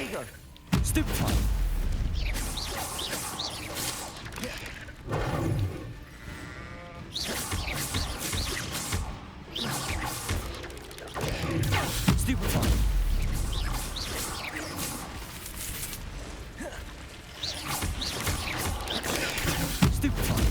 you go. Stupefy. Stupefy. Stupefy.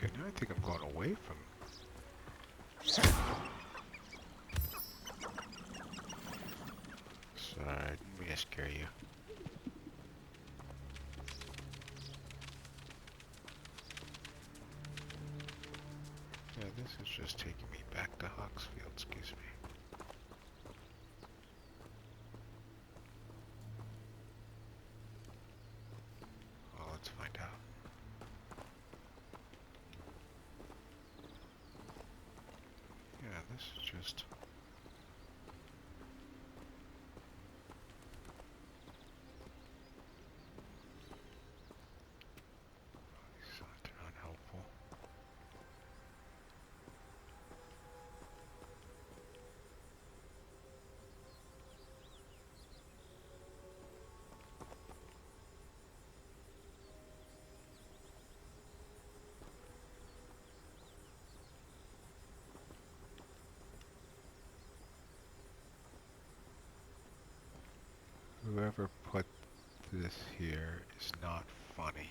Okay, now I think I'm going away from... Sorry, didn't mean to scare you. Yeah, this is just taking me back to Hogsfield, excuse me. Well, let's find out. Yeah, this is just... These signs are unhelpful. Whoever put this here is not funny.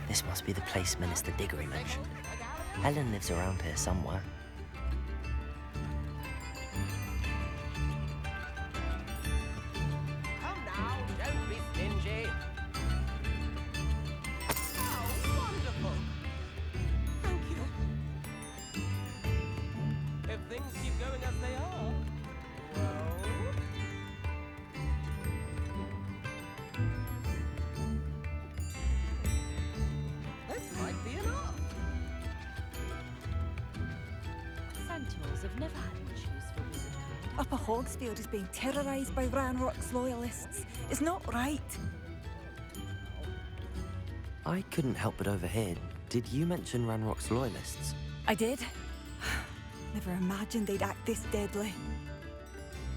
This must be the place Minister Diggory mentioned. Helen lives around here somewhere. Come now, don't be stingy. Oh, wonderful. Thank you. If things keep going as they are, well... This might be enough. Centaurs have never had much use for wizard kind. Upper Hogsfield is being terrorised by Ranrock's loyalists. It's not right. I couldn't help but overhear. Did you mention Ranrock's loyalists? I did. Never imagined they'd act this deadly.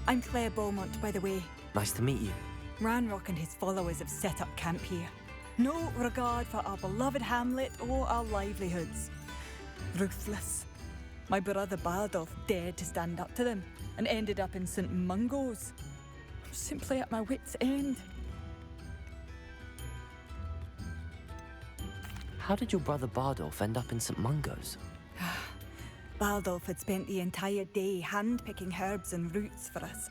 I'm Claire Beaumont, by the way. Nice to meet you. Ranrock and his followers have set up camp here. No regard for our beloved hamlet or our livelihoods. Ruthless. My brother Bardolph dared to stand up to them and ended up in St. Mungo's. I'm simply at my wit's end. How did your brother Bardolph end up in St. Mungo's? Bardolph had spent the entire day hand-picking herbs and roots for us.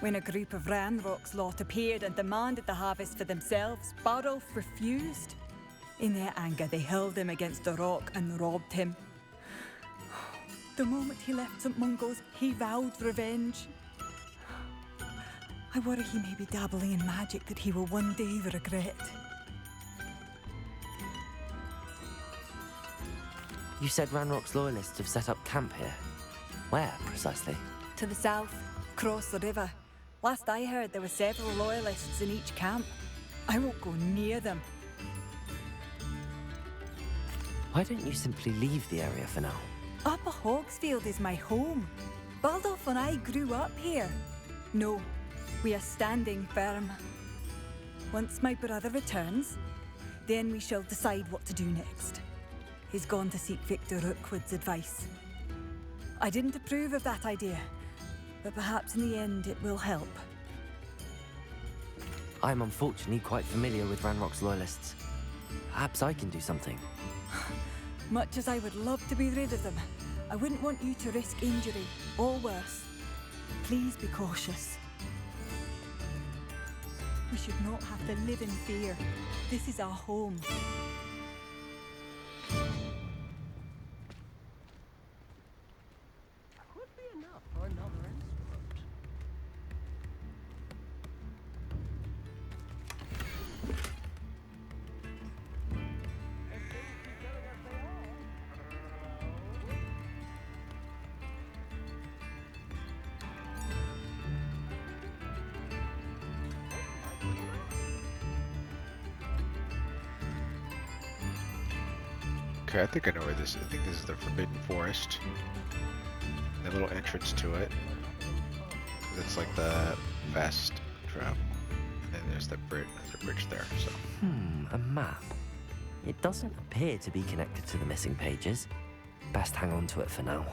When a group of Ranrock's lot appeared and demanded the harvest for themselves, Bardolph refused. In their anger, they hurled him against a rock and robbed him. The moment he left St. Mungo's, he vowed revenge. I worry he may be dabbling in magic that he will one day regret. You said Ranrock's loyalists have set up camp here. Where, precisely? To the south, across the river. Last I heard, there were several loyalists in each camp. I won't go near them. Why don't you simply leave the area for now? Upper Hogsfield is my home. Bardolph and I grew up here. No, we are standing firm. Once my brother returns, then we shall decide what to do next. He's gone to seek Victor Rookwood's advice. I didn't approve of that idea, but perhaps in the end it will help. I'm unfortunately quite familiar with Ranrock's loyalists. Perhaps I can do something. Much as I would love to be rid of them, I wouldn't want you to risk injury, or worse. Please be cautious. We should not have to live in fear. This is our home. Could be enough for another instrument. If things keep going as they are, Okay, I think I know where this is. I think this is the Forbidden Forest. The little entrance to it. It's like the fast travel. And then there's the bridge. There's a bridge there. So. A map. It doesn't appear to be connected to the missing pages. Best hang on to it for now.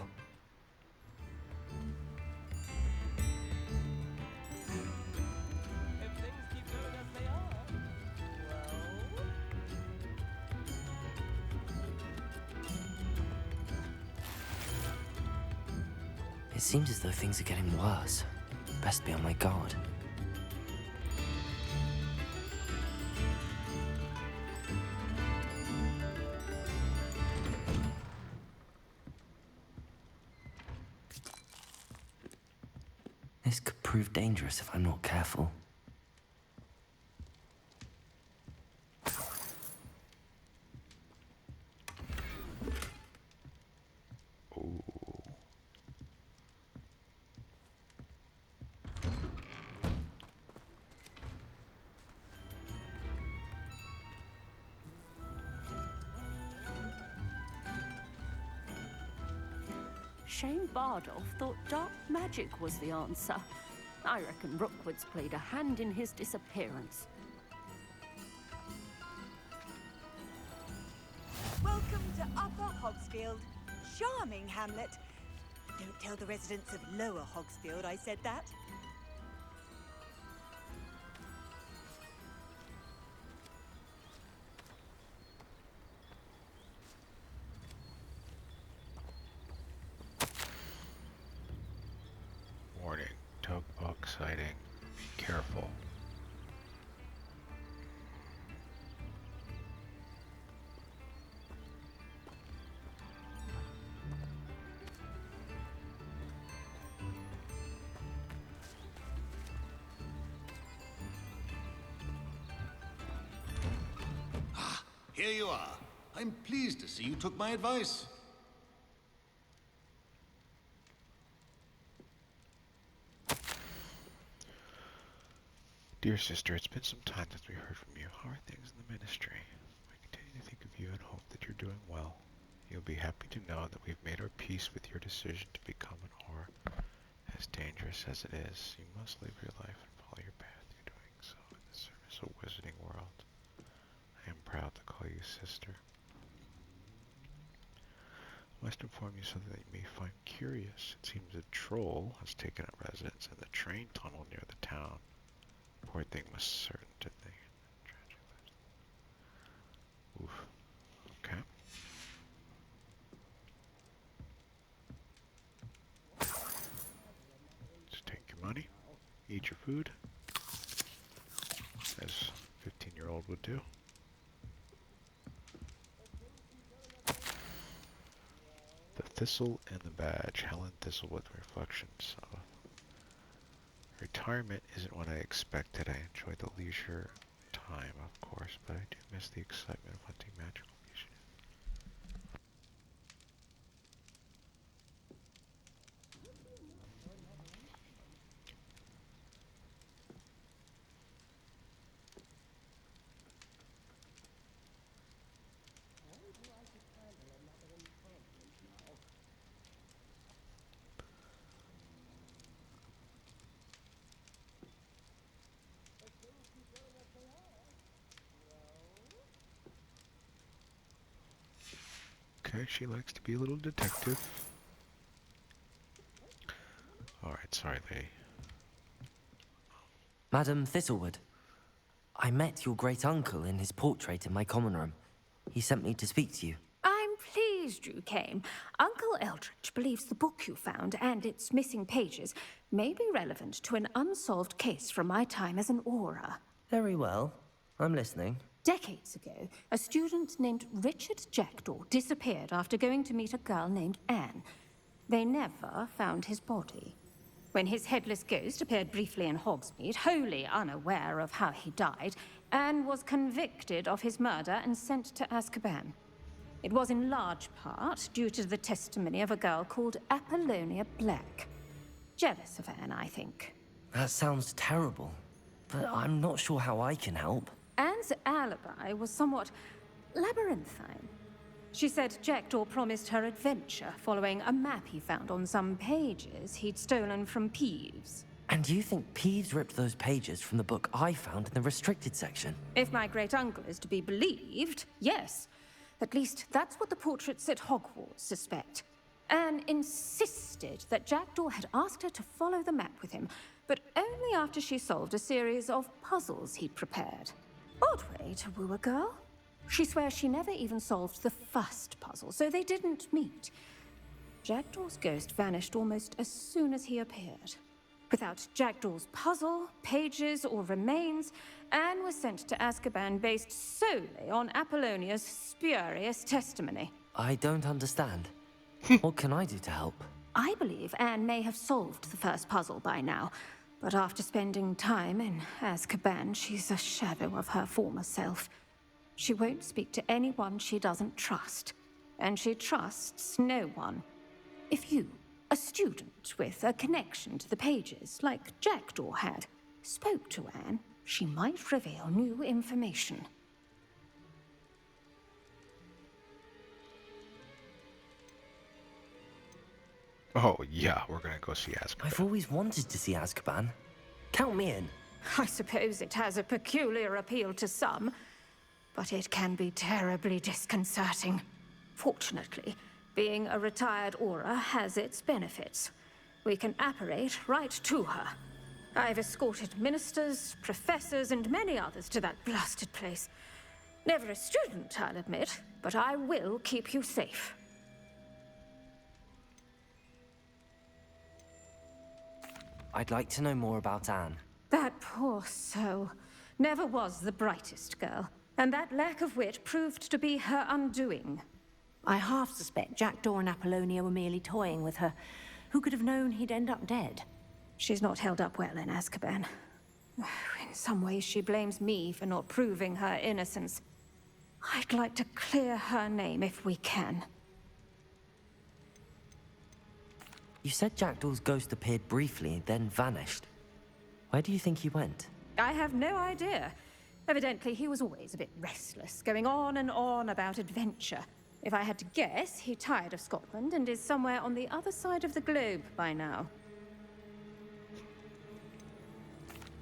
If things keep going as they are, well... It seems as though things are getting worse. Best be on my guard. This could prove dangerous if I'm not careful. Shane Bardolph thought dark magic was the answer. I reckon Rookwood's played a hand in his disappearance. Welcome to Upper Hogsfield. Charming hamlet. Don't tell the residents of Lower Hogsfield I said that. Warning. Tugbuck sighting. Be careful. Here you are. I'm pleased to see you took my advice. Dear sister, it's been some time since we heard from you. How are things in the ministry? I continue to think of you and hope that you're doing well. You'll be happy to know that we've made our peace with your decision to become an Auror. As dangerous as it is, you must live your life and follow your path. You're doing so in the service of Wizarding World. I am proud to call you sister. I must inform you something that you may find curious. It seems a troll has taken up residence in the train tunnel near the town. Poor thing was certain to think. Oof. Okay. Just take your money, eat your food, as a 15-year-old would do. The Thistle and the Badge. Helen Thistlewood Reflections. Retirement isn't what I expected. I enjoy the leisure time, of course, but I do miss the excitement of hunting magical creatures. Okay, she likes to be a little detective. Alright, sorry, lady. Madam Thistlewood, I met your great-uncle in his portrait in my common room. He sent me to speak to you. I'm pleased you came. Uncle Eldridge believes the book you found and its missing pages may be relevant to an unsolved case from my time as an Auror. Very well. I'm listening. Decades ago, a student named Richard Jackdaw disappeared after going to meet a girl named Anne. They never found his body. When his headless ghost appeared briefly in Hogsmeade, wholly unaware of how he died, Anne was convicted of his murder and sent to Azkaban. It was in large part due to the testimony of a girl called Apollonia Black. Jealous of Anne, I think. That sounds terrible, but I'm not sure how I can help. Anne's alibi was somewhat labyrinthine. She said Jackdaw promised her adventure following a map he found on some pages he'd stolen from Peeves. And you think Peeves ripped those pages from the book I found in the restricted section? If my great-uncle is to be believed, yes. At least that's what the portraits at Hogwarts suspect. Anne insisted that Jackdaw had asked her to follow the map with him, but only after she solved a series of puzzles he'd prepared. Odd way to woo a girl. She swears she never even solved the first puzzle, so they didn't meet. Jackdaw's ghost vanished almost as soon as he appeared. Without Jackdaw's puzzle, pages, or remains, Anne was sent to Azkaban based solely on Apollonia's spurious testimony. I don't understand. What can I do to help? I believe Anne may have solved the first puzzle by now, but after spending time in Azkaban, she's a shadow of her former self. She won't speak to anyone she doesn't trust, and she trusts no one. If you, a student with a connection to the pages, like Jackdaw had, spoke to Anne, she might reveal new information. Oh, yeah, we're gonna go see Azkaban. I've always wanted to see Azkaban. Count me in. I suppose it has a peculiar appeal to some, but it can be terribly disconcerting. Fortunately, being a retired Auror has its benefits. We can apparate right to her. I've escorted ministers, professors, and many others to that blasted place. Never a student, I'll admit, but I will keep you safe. I'd like to know more about Anne. That poor soul never was the brightest girl, and that lack of wit proved to be her undoing. I half suspect Jackdaw and Apollonia were merely toying with her. Who could have known he'd end up dead? She's not held up well in Azkaban. In some ways, she blames me for not proving her innocence. I'd like to clear her name if we can. You said Jackdaw's ghost appeared briefly, then vanished. Where do you think he went? I have no idea. Evidently, he was always a bit restless, going on and on about adventure. If I had to guess, he tired of Scotland and is somewhere on the other side of the globe by now.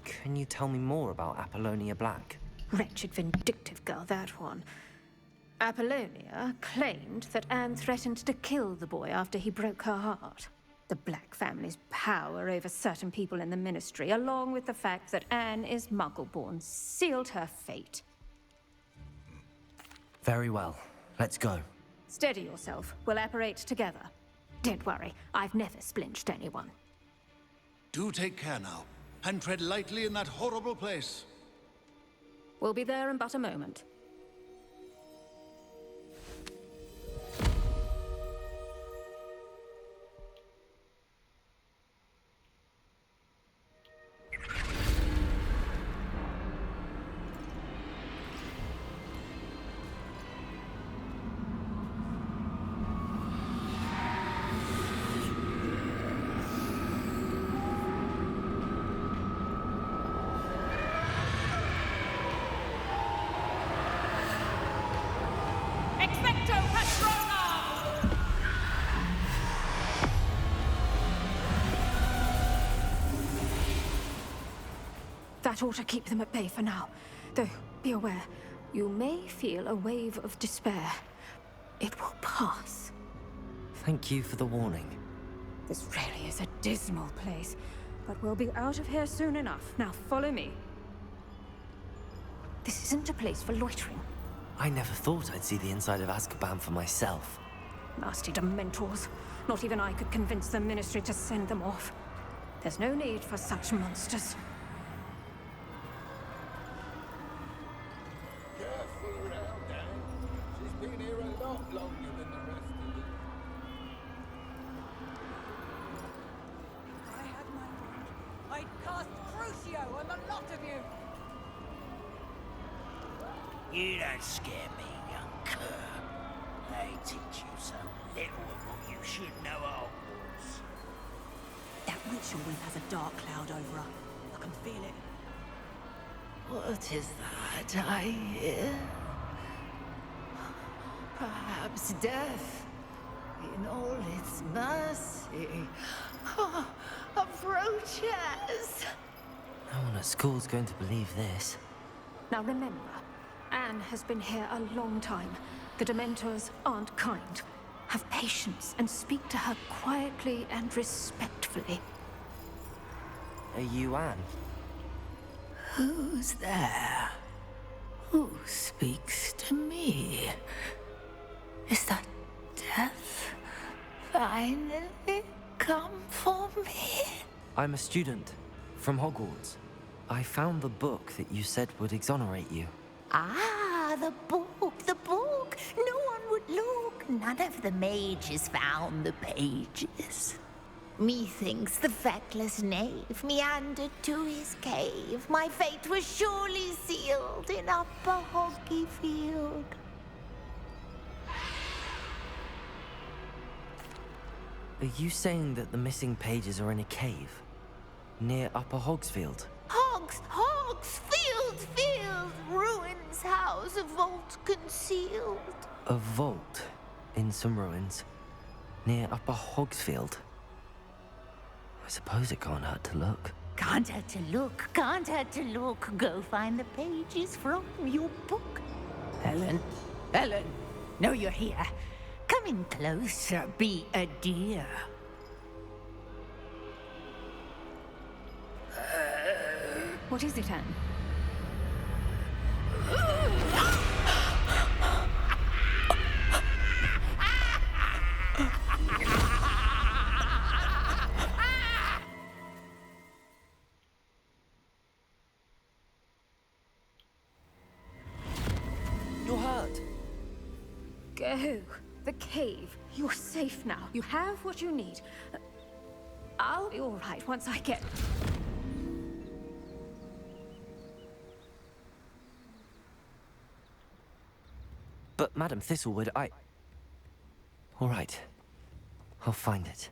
Can you tell me more about Apollonia Black? Wretched, vindictive girl, that one. Apollonia claimed that Anne threatened to kill the boy after he broke her heart. The Black family's power over certain people in the Ministry, along with the fact that Anne is Muggle-born, sealed her fate. Very well. Let's go. Steady yourself. We'll apparate together. Don't worry, I've never splinched anyone. Do take care now, and tread lightly in that horrible place. We'll be there in but a moment. That ought to keep them at bay for now. Though, be aware, you may feel a wave of despair. It will pass. Thank you for the warning. This really is a dismal place, but we'll be out of here soon enough. Now, follow me. This isn't a place for loitering. I never thought I'd see the inside of Azkaban for myself. Nasty Dementors. Not even I could convince the Ministry to send them off. There's no need for such monsters. Careful around, Anne. She's been here a lot longer than the rest of you. I had my word. I'd cast Crucio on the lot of you. You don't scare me, young cur. They teach you so little of what you should know at Hogwarts. That witch always has a dark cloud over her. I can feel it. What is that I hear? Perhaps death, in all its mercy, approaches. No one at school's going to believe this. Now remember, Anne has been here a long time. The Dementors aren't kind. Have patience and speak to her quietly and respectfully. Are you Anne? Who's there? Who speaks to me? Is that death finally come for me? I'm a student from Hogwarts. I found the book that you said would exonerate you. Ah, the book, the book. No one would look. None of the mages found the pages. Methinks the feckless knave meandered to his cave. My fate was surely sealed in Upper Hogsfield. Are you saying that the missing pages are in a cave? Near Upper Hogsfield? Hogsfield, ruins house, a vault concealed. A vault in some ruins near Upper Hogsfield? I suppose it can't hurt to look. Can't hurt to look, can't hurt to look. Go find the pages from your book. Helen, know you're here. Come in closer, be a dear. What is it, Anne? You're hurt. Go. The cave. You're safe now. You have what you need. I'll be all right once I get... But Madam Thistlewood, all right. I'll find it.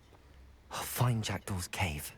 I'll find Jackdaw's cave.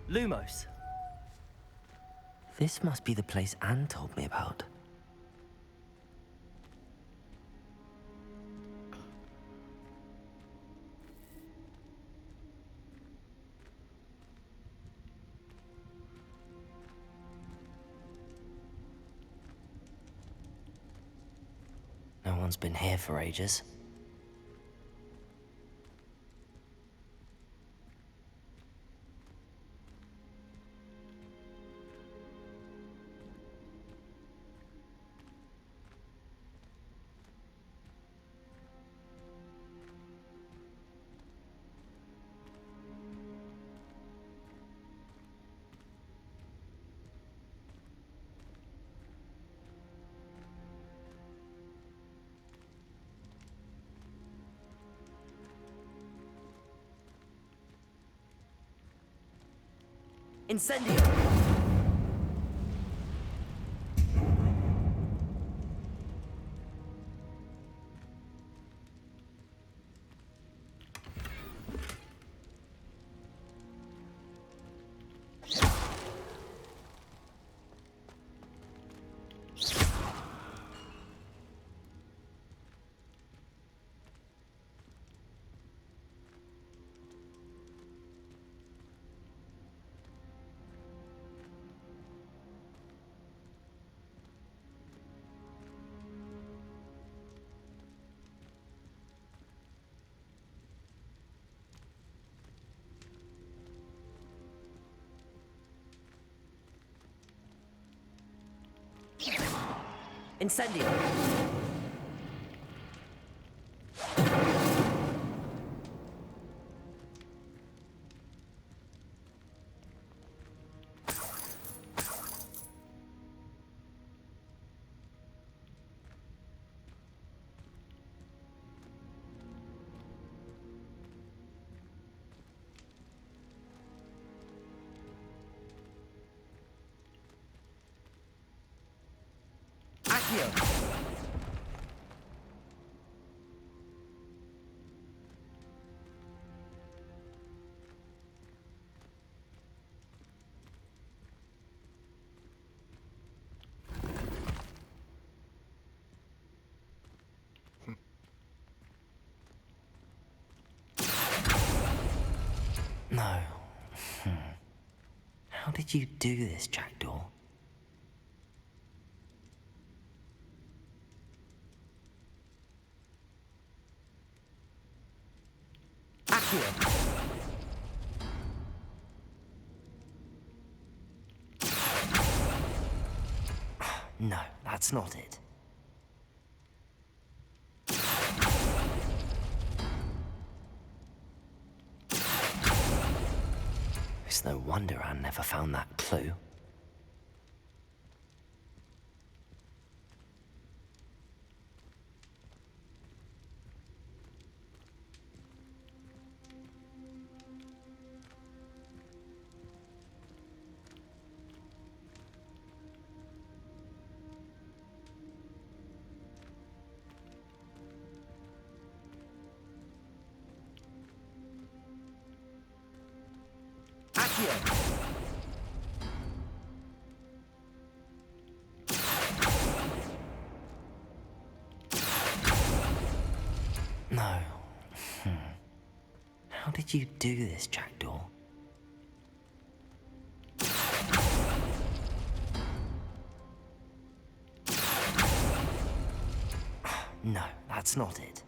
Lumos. This must be the place Anne told me about. one's been here for ages. Incendio! Incendio! No. How did you do this, Jackdaw? No, that's not it. It's no wonder Anne never found that clue. No. How did you do this, Jackdaw? No, that's not it.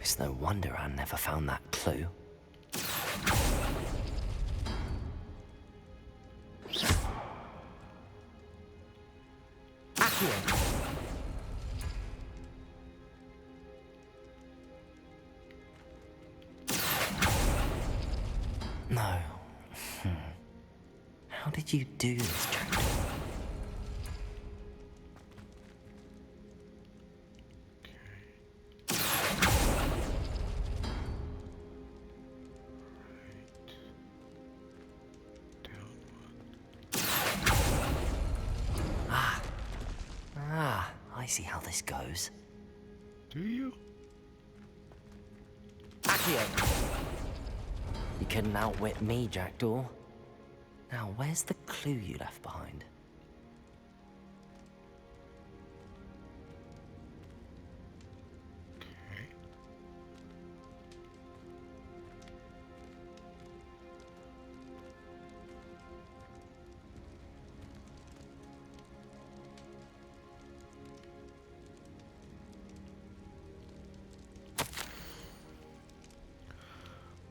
It's no wonder Anne never found that clue. No. How did you do this, Jackdaw? I see how this goes. Do you? You couldn't outwit me, Jackdaw. Now, where's the clue you left behind? Okay.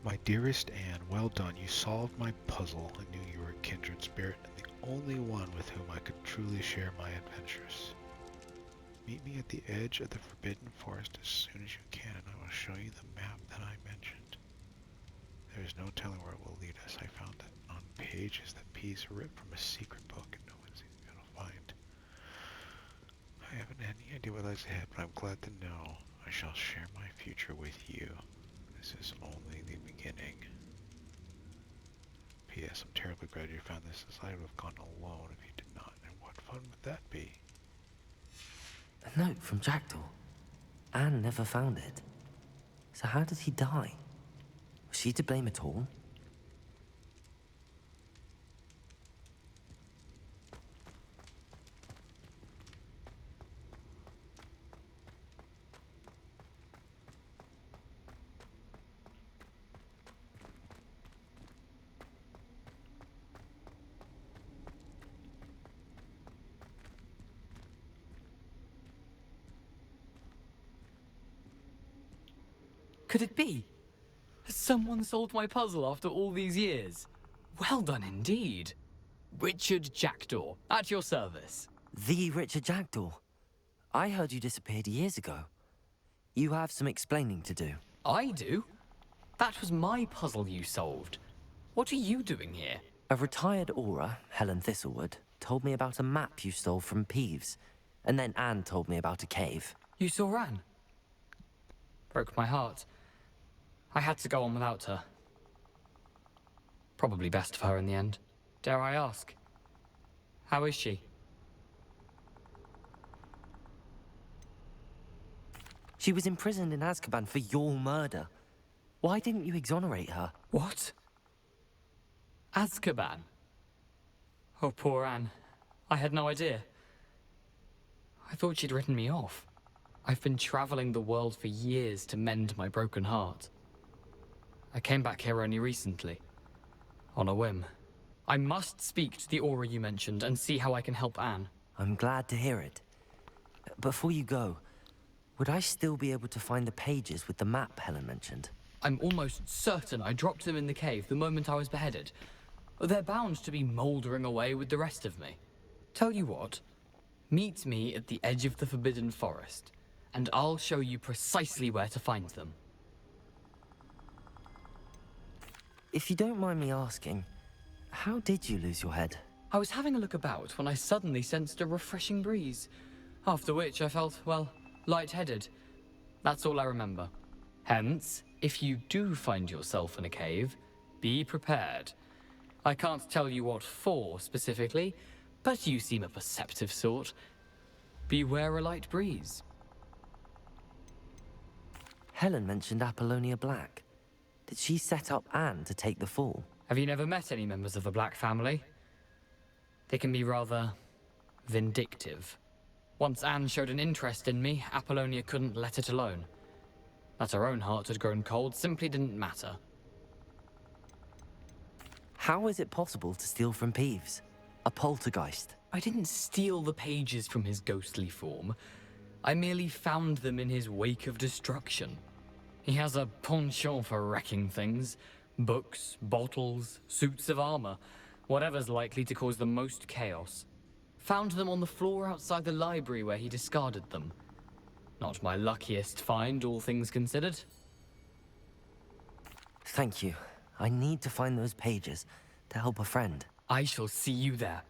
My dearest Anne, well done. You solved my puzzle. I knew you were a kindred spirit and the only one with whom I could truly share my adventures. Meet me at the edge of the Forbidden Forest as soon as you can, and I will show you the map that I mentioned. There is no telling where it will lead us. I found it on pages that P's ripped from a secret book, and no one's even going to find. I haven't any idea what lies ahead, but I'm glad to know I shall share my future with you. This is only the beginning. P.S. I'm terribly glad you found this, as I would have gone alone if you did not. And what fun would that be? A note from Jackdaw. Anne never found it. So how did he die? Was she to blame at all? Could it be? Has someone solved my puzzle after all these years? Well done indeed. Richard Jackdaw, at your service. The Richard Jackdaw. I heard you disappeared years ago. You have some explaining to do. I do? That was my puzzle you solved. What are you doing here? A retired aura, Helen Thistlewood, told me about a map you stole from Peeves. And then Anne told me about a cave. You saw Anne? Broke my heart. I had to go on without her. Probably best for her in the end. Dare I ask? How is she? She was imprisoned in Azkaban for your murder. Why didn't you exonerate her? What? Azkaban? Oh, poor Anne. I had no idea. I thought she'd written me off. I've been traveling the world for years to mend my broken heart. I came back here only recently, on a whim. I must speak to the aura you mentioned and see how I can help Anne. I'm glad to hear it. Before you go, would I still be able to find the pages with the map Helen mentioned? I'm almost certain I dropped them in the cave the moment I was beheaded. They're bound to be mouldering away with the rest of me. Tell you what, meet me at the edge of the Forbidden Forest, and I'll show you precisely where to find them. If you don't mind me asking, how did you lose your head? I was having a look about when I suddenly sensed a refreshing breeze, after which I felt, well, lightheaded. That's all I remember. Hence, if you do find yourself in a cave, be prepared. I can't tell you what for specifically, but you seem a perceptive sort. Beware a light breeze. Helen mentioned Apollonia Black. Did she set up Anne to take the fall? Have you never met any members of the Black family? They can be rather vindictive. Once Anne showed an interest in me, Apollonia couldn't let it alone. That her own heart had grown cold simply didn't matter. How is it possible to steal from Peeves? A poltergeist? I didn't steal the pages from his ghostly form. I merely found them in his wake of destruction. He has a penchant for wrecking things. Books, bottles, suits of armor. Whatever's likely to cause the most chaos. Found them on the floor outside the library where he discarded them. Not my luckiest find, all things considered. Thank you. I need to find those pages to help a friend. I shall see you there.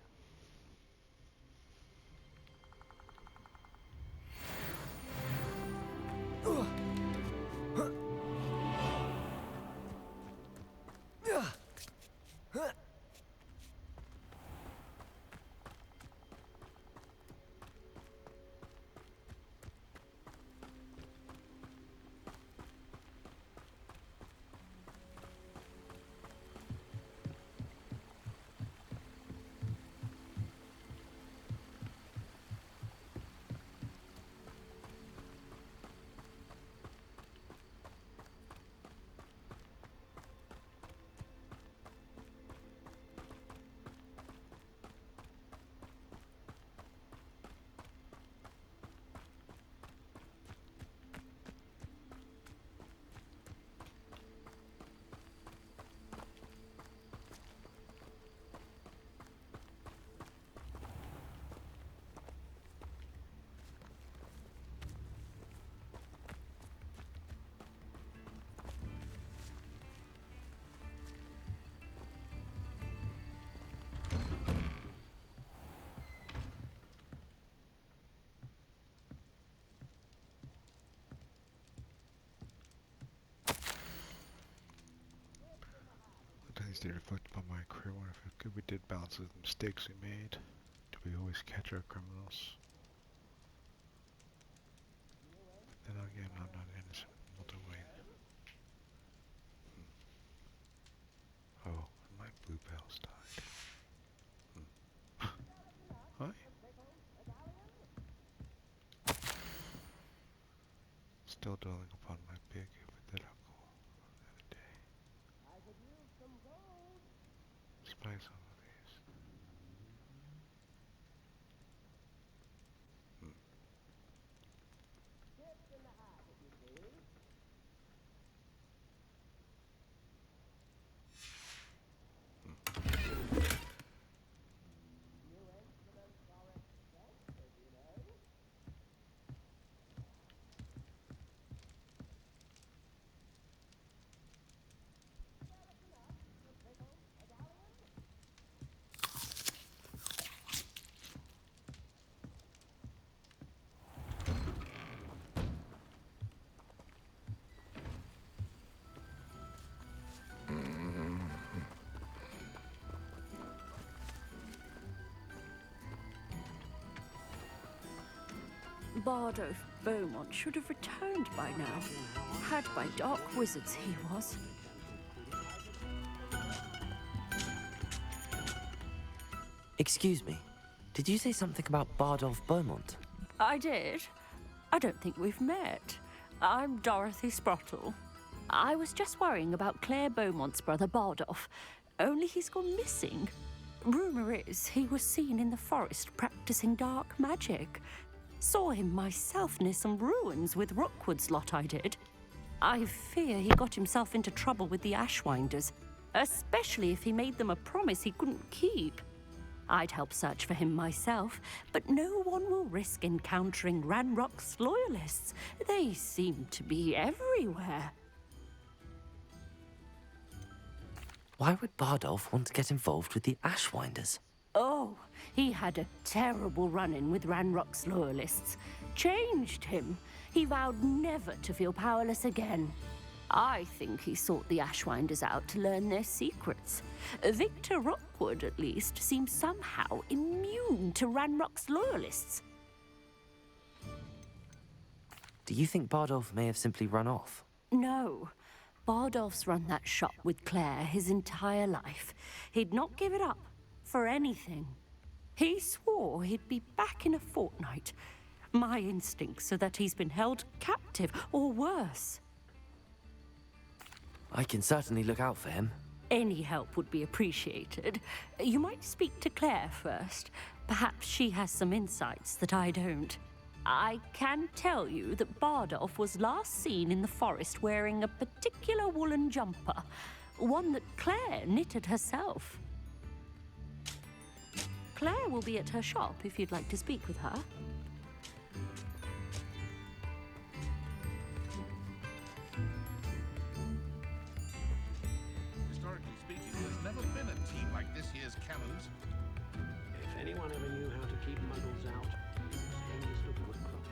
they reflect upon my career. Wonder if good we did balance the mistakes we made. Do we always catch our criminals? Then again, I'm not innocent. Walter Wayne. Oh, my bluebells died. Hi. Still dwelling upon my big hypothetical the other day. Despite some of these. Bardo Beaumont should have returned by now. Had by dark wizards he was. Excuse me. Did you say something about Bardolph Beaumont? I did. I don't think we've met. I'm Dorothy Sprottle. I was just worrying about Claire Beaumont's brother Bardolph, only he's gone missing. Rumour is he was seen in the forest practicing dark magic. Saw him myself near some ruins with Rookwood's lot I did. I fear he got himself into trouble with the Ashwinders, especially if he made them a promise he couldn't keep. I'd help search for him myself, but no one will risk encountering Ranrock's loyalists. They seem to be everywhere. Why would Bardolph want to get involved with the Ashwinders? Oh, he had a terrible run-in with Ranrock's loyalists. Changed him. He vowed never to feel powerless again. I think he sought the Ashwinders out to learn their secrets. Victor Rookwood, at least, seems somehow immune to Ranrock's loyalists. Do you think Bardolph may have simply run off? No. Bardolph's run that shop with Claire his entire life. He'd not give it up for anything. He swore he'd be back in a fortnight. My instincts are that he's been held captive, or worse. I can certainly look out for him. Any help would be appreciated. You might speak to Claire first. Perhaps she has some insights that I don't. I can tell you that Bardolph was last seen in the forest wearing a particular woolen jumper, one that Claire knitted herself. Claire will be at her shop if you'd like to speak with her. Historically speaking, there's never been a team like this year's Cannons. If anyone ever knew how to keep muggles out, Stainless would crop.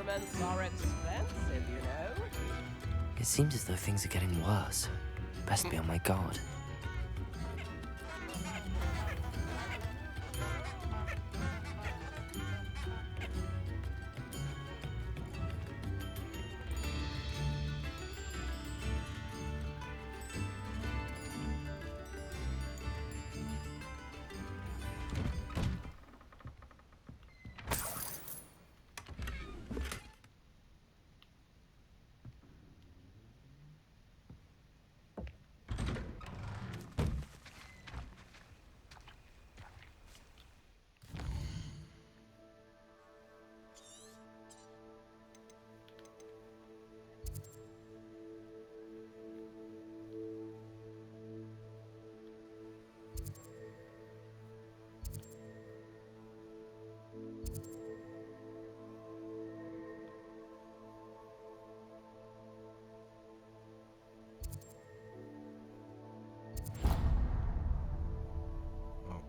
instruments are expensive, you know. It seems as though things are getting worse. Best be on my guard.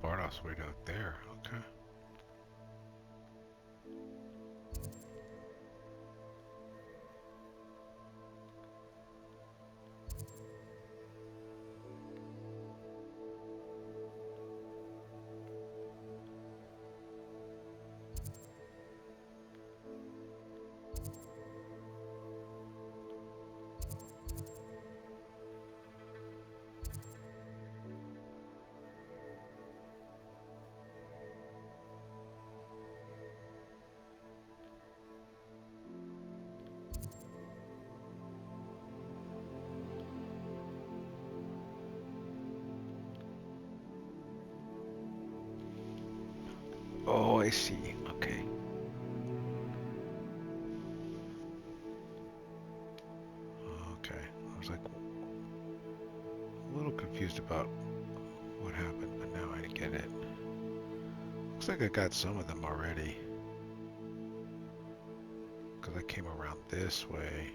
Bardos way out there, okay. Oh, I see. Okay. Okay. I was like a little confused about what happened, but now I get it. Looks like I got some of them already. Because I came around this way,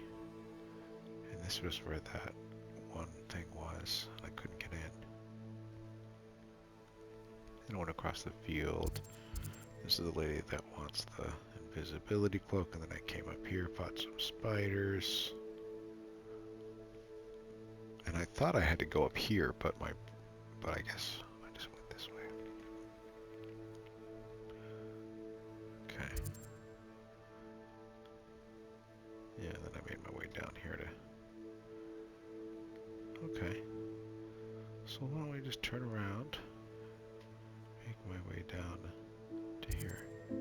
and this was where that one thing was. I couldn't get in. Then I went across the field. This is the lady that wants the invisibility cloak, and then I came up here, fought some spiders. And I thought I had to go up here, but I guess I just went this way. Okay. Yeah, then I made my way down here to... Okay. So why don't we just turn around, make my way down to here. Yeah.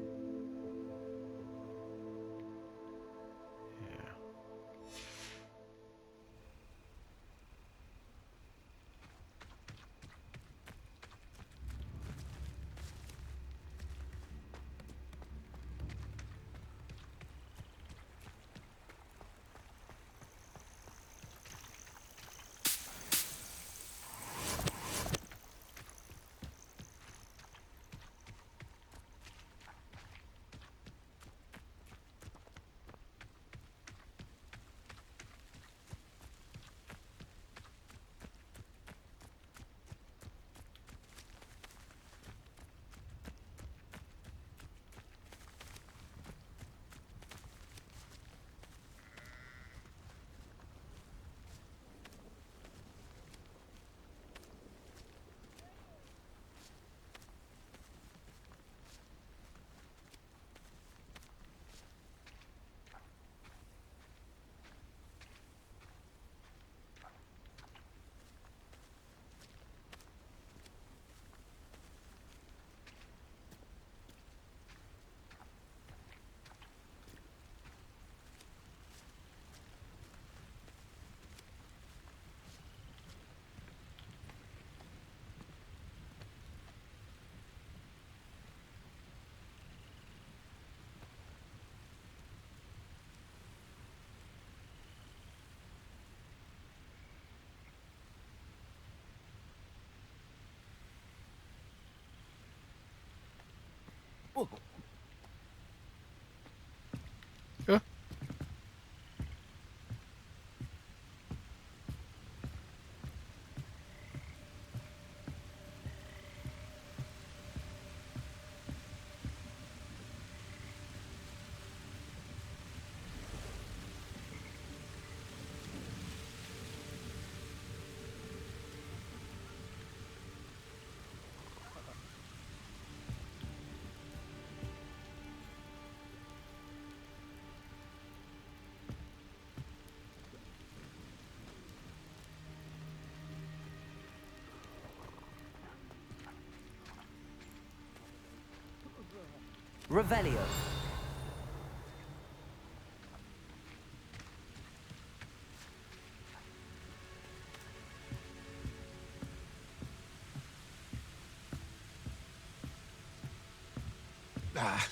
Revelio. Ah.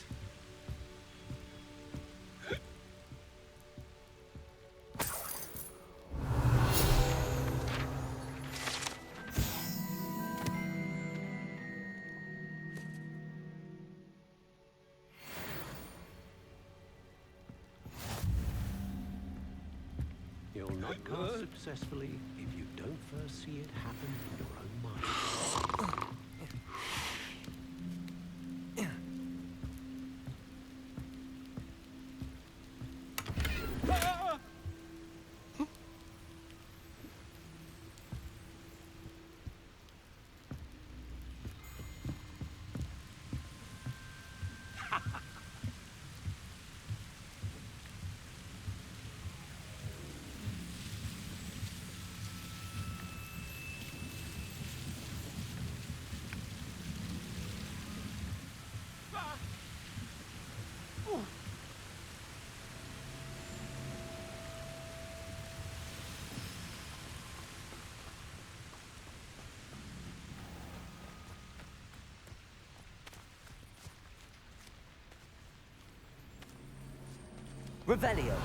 You'll not cast successfully if you don't first see it happen in your own mind. Revelio.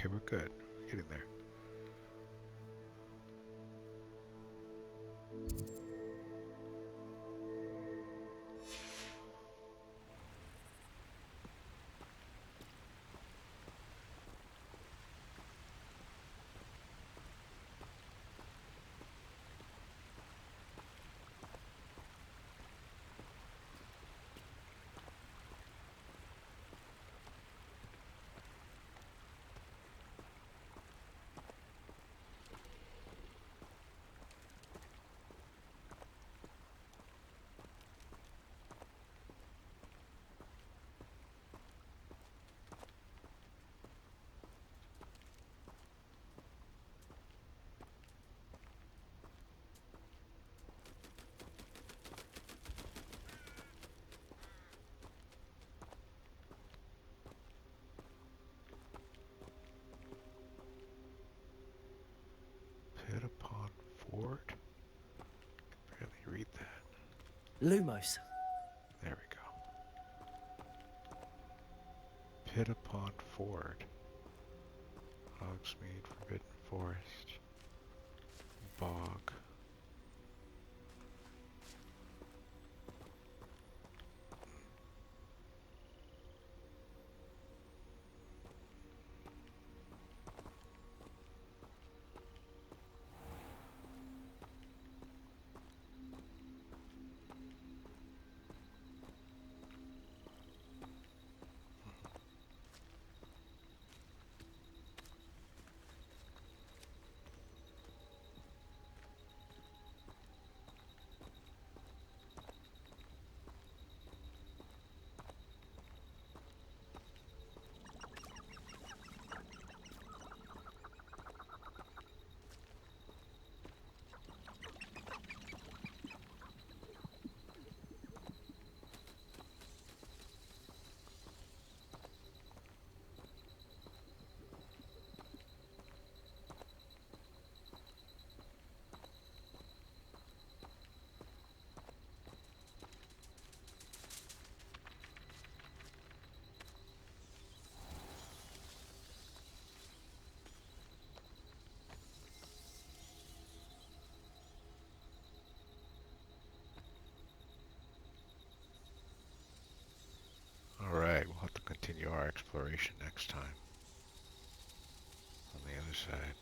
Okay, we're good. Getting there. Lumos. There we go. Pitapon Ford. Hogsmeade, Forbidden Forest. Bog. Alright, we'll have to continue our exploration next time. On the other side.